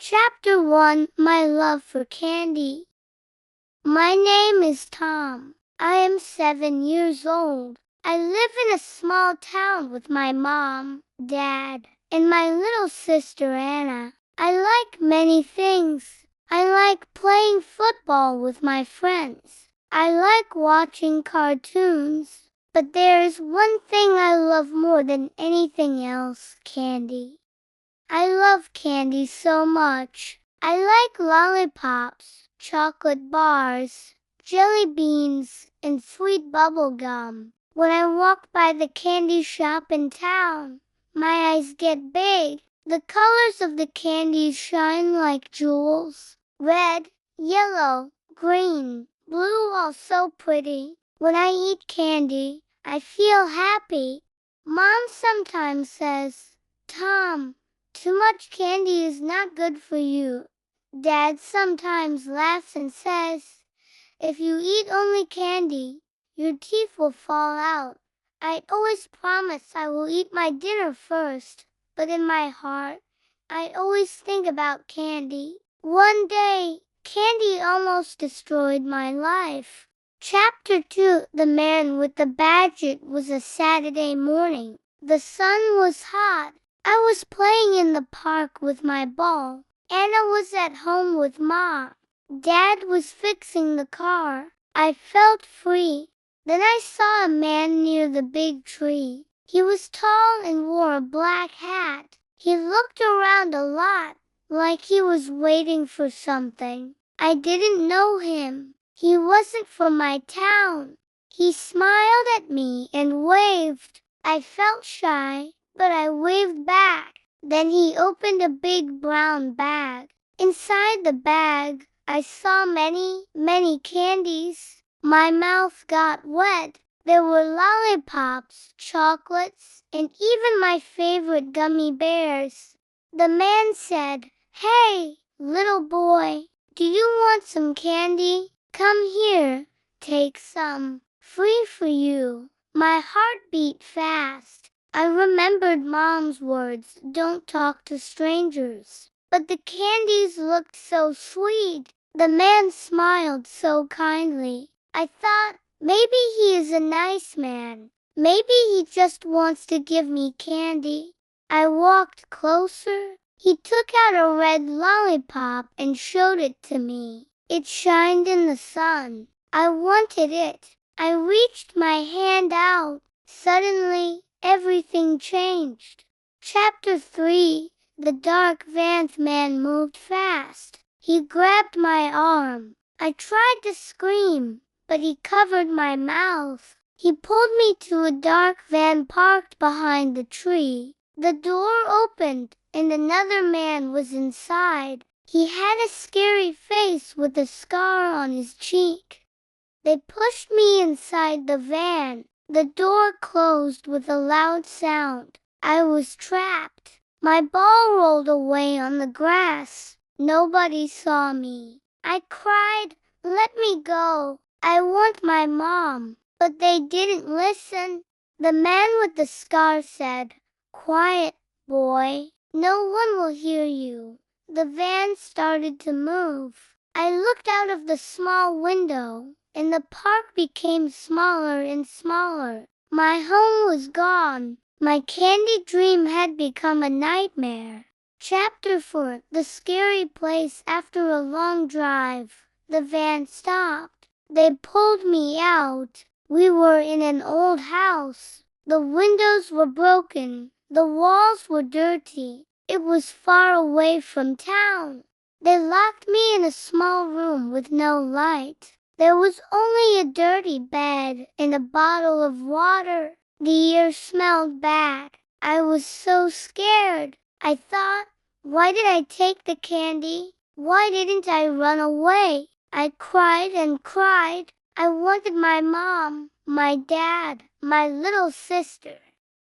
Chapter 1, My Love for Candy. My name is Tom. I am 7 years old. I live in a small town with my mom, dad, and my little sister Anna. I like many things. I like playing football with my friends. I like watching cartoons. But there is one thing I love more than anything else: candy. I love candy so much. I like lollipops, chocolate bars, jelly beans, and sweet bubble gum. When I walk by the candy shop in town, my eyes get big. The colors of the candies shine like jewels. Red, yellow, green, blue, all so pretty. When I eat candy, I feel happy. Mom sometimes says, "Tom, too much candy is not good for you." Dad sometimes laughs and says, "If you eat only candy, your teeth will fall out." I always promise I will eat my dinner first, but in my heart, I always think about candy. One day, candy almost destroyed my life. Chapter 2, The Man with the Badge. It was a Saturday morning. The sun was hot. I was playing in the park with my ball. Anna was at home with Ma. Dad was fixing the car. I felt free. Then I saw a man near the big tree. He was tall and wore a black hat. He looked around a lot, like he was waiting for something. I didn't know him. He wasn't from my town. He smiled at me and waved. I felt shy, but I waved back. Then he opened a big brown bag. Inside the bag, I saw many, many candies. My mouth got wet. There were lollipops, chocolates, and even my favorite gummy bears. The man said, "Hey, little boy, do you want some candy? Come here, take some. Free for you." My heart beat fast. I remembered Mom's words, "Don't talk to strangers." But the candies looked so sweet. The man smiled so kindly. I thought, maybe he is a nice man. Maybe he just wants to give me candy. I walked closer. He took out a red lollipop and showed it to me. It shined in the sun. I wanted it. I reached my hand out. Suddenly, everything changed. Chapter 3, The Dark Van Man moved fast. He grabbed my arm. I tried to scream, but he covered my mouth. He pulled me to a dark van parked behind the tree. The door opened, and another man was inside. He had a scary face with a scar on his cheek. They pushed me inside the van. The door closed with a loud sound. I was trapped. My ball rolled away on the grass. Nobody saw me. I cried, "Let me go. I want my mom." But they didn't listen. The man with the scar said, "Quiet, boy. No one will hear you." The van started to move. I looked out of the small window, and the park became smaller and smaller. My home was gone. My candy dream had become a nightmare. Chapter 4, The Scary Place. After a long drive, the van stopped. They pulled me out. We were in an old house. The windows were broken. The walls were dirty. It was far away from town. They locked me in a small room with no light. There was only a dirty bed and a bottle of water. The air smelled bad. I was so scared. I thought, why did I take the candy? Why didn't I run away? I cried and cried. I wanted my mom, my dad, my little sister.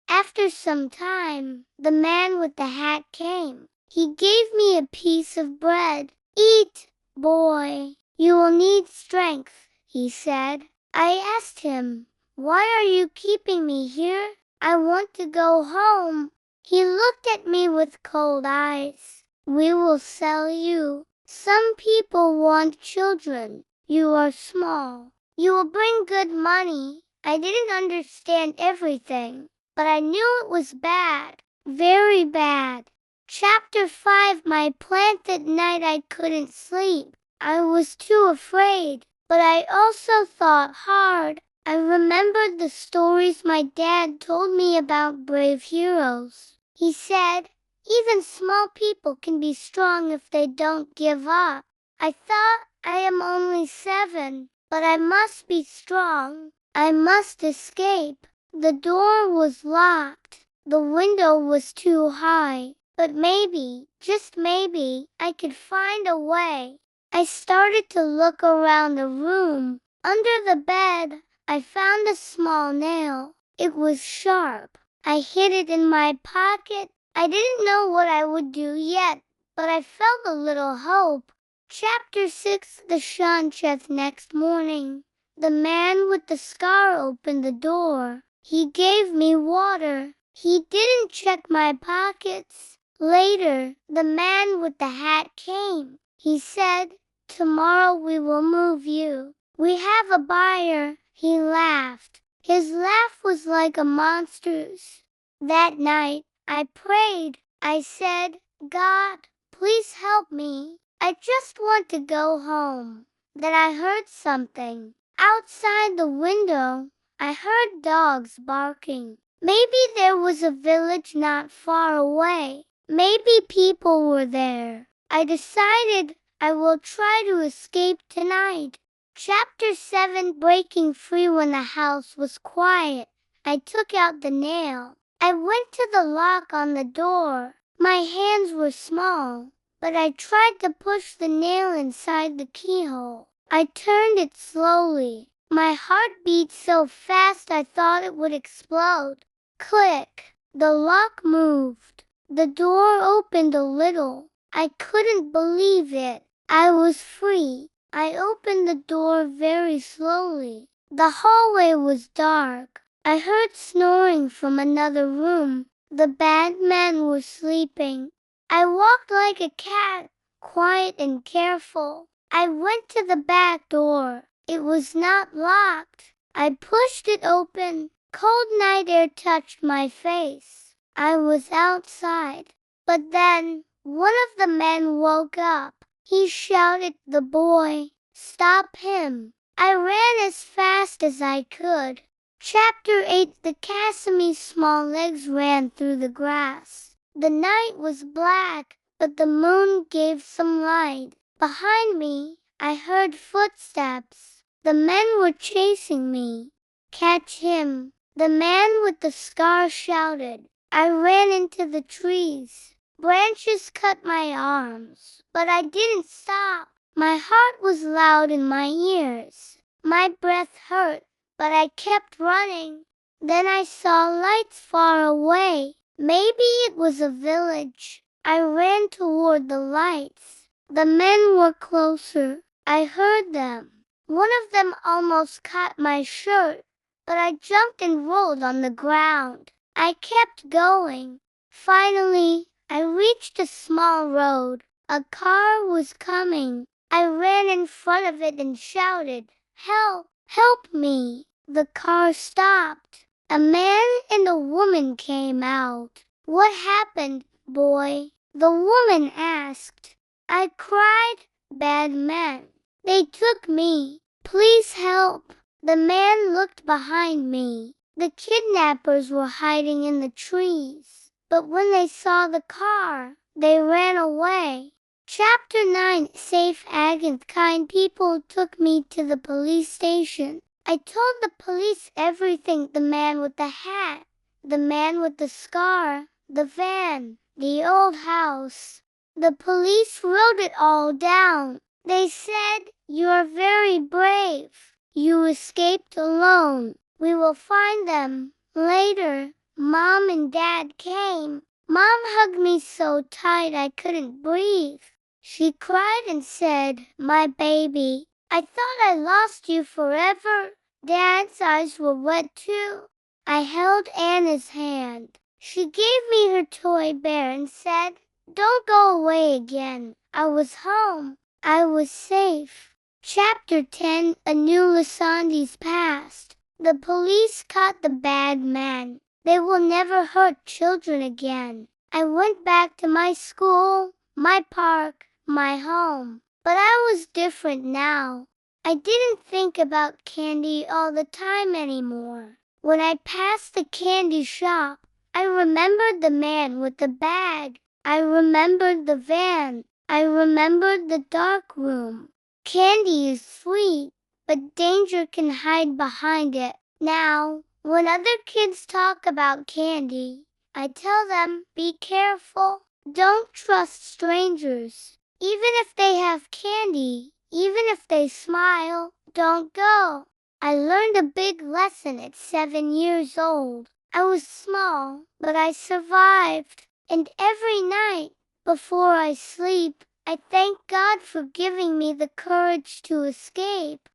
After some time, the man with the hat came. He gave me a piece of bread. "Eat, boy. You will need strength," he said. I asked him, "Why are you keeping me here? I want to go home." He looked at me with cold eyes. We will sell you. Some people want children. You are small. You will bring good money. I didn't understand everything, but I knew it was bad. Very bad. Chapter 5. My plan that night I couldn't sleep. I was too afraid, but I also thought hard. I remembered the stories my dad told me about brave heroes. He said, even small people can be strong if they don't give up. I thought, I am only 7, but I must be strong. I must escape. The door was locked. The window was too high. But maybe, just maybe, I could find a way. I started to look around the room. Under the bed, I found a small nail. It was sharp. I hid it in my pocket. I didn't know what I would do yet, but I felt a little hope. Chapter 6. The Shancheth. Next morning, the man with the scar opened the door. He gave me water. He didn't check my pockets. Later, the man with the hat came. He said, tomorrow we will move you. We have a buyer. He laughed. His laugh was like a monster's. That night, I prayed. I said, God, please help me. I just want to go home. Then I heard something. Outside the window, I heard dogs barking. Maybe there was a village not far away. Maybe people were there. I decided I will try to escape tonight. Chapter 7. Breaking free. When the house was quiet, I took out the nail. I went to the lock on the door. My hands were small, but I tried to push the nail inside the keyhole. I turned it slowly. My heart beat so fast I thought it would explode. Click! The lock moved. The door opened a little. I couldn't believe it. I was free. I opened the door very slowly. The hallway was dark. I heard snoring from another room. The bad men were sleeping. I walked like a cat, quiet and careful. I went to the back door. It was not locked. I pushed it open. Cold night air touched my face. I was outside. But then, one of the men woke up. He shouted, the boy, stop him. I ran as fast as I could. Chapter 8. The Cassimy's small legs ran through the grass. The night was black, but the moon gave some light. Behind me, I heard footsteps. The men were chasing me. Catch him, the man with the scar shouted. I ran into the trees. Branches cut my arms, but I didn't stop. My heart was loud in my ears. My breath hurt, but I kept running. Then I saw lights far away. Maybe it was a village. I ran toward the lights. The men were closer. I heard them. One of them almost caught my shirt, but I jumped and rolled on the ground. I kept going. Finally, I reached a small road. A car was coming. I ran in front of it and shouted, help, help me. The car stopped. A man and a woman came out. What happened, boy? The woman asked. I cried, bad men. They took me. Please help. The man looked behind me. The kidnappers were hiding in the trees. But when they saw the car, they ran away. Chapter 9. Safe Agent. Kind people took me to the police station. I told the police everything. The man with the hat, the man with the scar, the van, the old house. The police wrote it all down. They said, you're very brave. You escaped alone. We will find them. Later, Mom and Dad came. Mom hugged me so tight I couldn't breathe. She cried and said, my baby, I thought I lost you forever. Dad's eyes were wet too. I held Anna's hand. She gave me her toy bear and said, Don't go away again. I was home. I was safe. Chapter 10, A New Lysande's Past. The police caught the bad man. They will never hurt children again. I went back to my school, my park, my home. But I was different now. I didn't think about candy all the time anymore. When I passed the candy shop, I remembered the man with the bag. I remembered the van. I remembered the dark room. Candy is sweet, but danger can hide behind it. Now, when other kids talk about candy, I tell them, be careful. Don't trust strangers. Even if they have candy, even if they smile, don't go. I learned a big lesson at 7 years old. I was small, but I survived. And every night, before I sleep, I thank God for giving me the courage to escape.